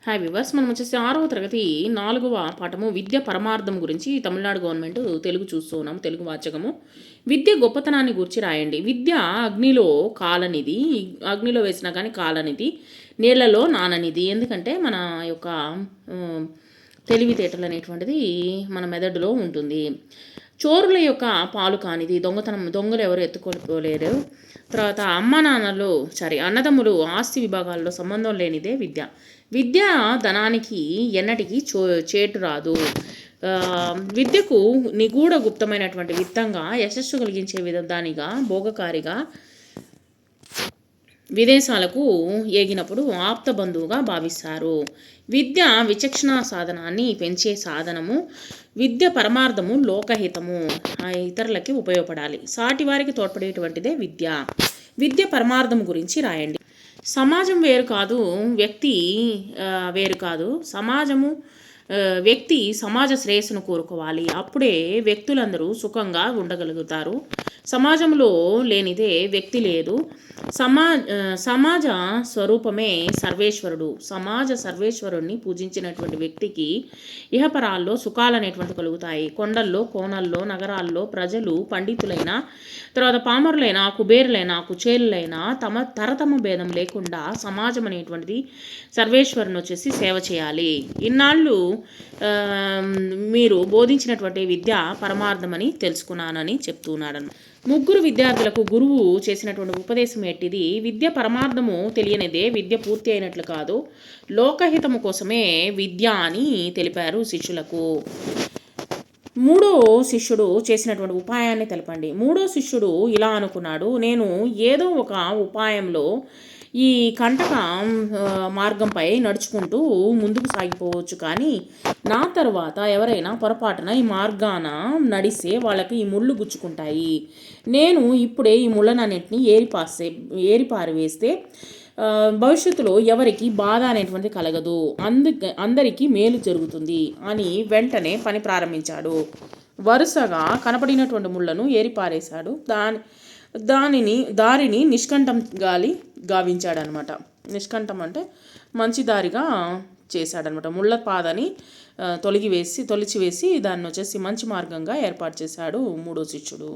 Hi viewers, మనం వచ్చేసి 6వ తరగతి 4వ పాఠము విద్య పరమార్థం గురించి తమిళనాడు గవర్నమెంట్ తెలుగు చూస్తూ ఉన్నాము. తెలుగు వాచకము. విద్య గొప్పతనాన్ని గురించి రాయండి. విద్య అగ్నిలో కాలనిది, అగ్నిలో వేసినా కానీ కాలనిది, నీళ్లలో నాననిది. ఎందుకంటే మన యొక్క తెలివితేటలు అనేటువంటిది మన మెదడులో ఉంటుంది. చోరుల యొక్క పాలు కానిది, దొంగలు ఎవరు ఎత్తుకోలేరు. తర్వాత అన్నదమ్ములు ఆస్తి విభాగాల్లో సంబంధం లేనిదే విద్య. విద్య ధనానికి ఎన్నటికీ చేటు రాదు. విద్యకు నిగూఢ గుప్తమైనటువంటి విత్తంగా, యశస్సు కలిగించే విధానిగా, భోగకారిగా, విదేశాలకు ఏగినప్పుడు ఆప్త బంధువుగా భావిస్తారు. విద్య విచక్షణ సాధనాన్ని పెంచే సాధనము. విద్య పరమార్థము, లోకహితము, ఇతరులకి ఉపయోగపడాలి, సాటి వారికి తోడ్పడేటువంటిదే విద్య. విద్య పరమార్థము గురించి రాయండి. సమాజం వేరు కాదు, వ్యక్తి వేరు కాదు. వ్యక్తి సమాజ శ్రేయస్సును కోరుకోవాలి. అప్పుడే వ్యక్తులందరూ సుఖంగా ఉండగలుగుతారు. సమాజంలో లేనిదే వ్యక్తి లేదు. సమాజ స్వరూపమే సర్వేశ్వరుడు. సమాజ సర్వేశ్వరుడిని పూజించినటువంటి వ్యక్తికి ఇహపరాల్లో సుఖాలు అనేటువంటి కలుగుతాయి. కొండల్లో, కోనల్లో, నగరాల్లో ప్రజలు పండితులైన, తర్వాత పామరులైన, కుబేరులైన, కుచేలులైన తరతమ భేదం లేకుండా సమాజం అనేటువంటిది సర్వేశ్వరుని వచ్చేసి సేవ చేయాలి. ఇన్నాళ్ళు మీరు బోధించినటువంటి విద్య పరమార్థమని తెలుసుకున్నానని చెప్తున్నాడను. ముగ్గురు విద్యార్థులకు గురువు చేసినటువంటి ఉపదేశం ఎట్టిది. విద్య పరమార్థము తెలియనిదే విద్య పూర్తి అయినట్లు కాదు. లోకహితము కోసమే విద్య అని తెలిపారు శిష్యులకు. మూడో శిష్యుడు చేసినటువంటి ఉపాయాన్ని తెలపండి. మూడో శిష్యుడు ఇలా అనుకున్నాడు, నేను ఏదో ఒక ఉపాయంలో ఈ కంటక మార్గంపై నడుచుకుంటూ ముందుకు సాగిపోవచ్చు, కానీ నా తర్వాత ఎవరైనా పొరపాటున ఈ మార్గాన నడిస్తే వాళ్ళకి ఈ ముళ్ళు గుచ్చుకుంటాయి. నేను ఇప్పుడే ఈ ముళ్ళనన్నింటినీ ఏరిపారవేస్తే భవిష్యత్తులో ఎవరికి బాధ అనేటువంటిది కలగదు, అందరికీ మేలు జరుగుతుంది అని వెంటనే పని ప్రారంభించాడు. వరుసగా కనపడినటువంటి ముళ్ళను ఏరిపారేశాడు. దారిని నిష్కంఠం గావించాడనమాట. నిష్కంఠం అంటే మంచి దారిగా చేశాడనమాట. ముళ్ళ పాదని తొలచివేసి దాన్ని వచ్చేసి మంచి మార్గంగా ఏర్పాటు చేశాడు మూడో శిష్యుడు.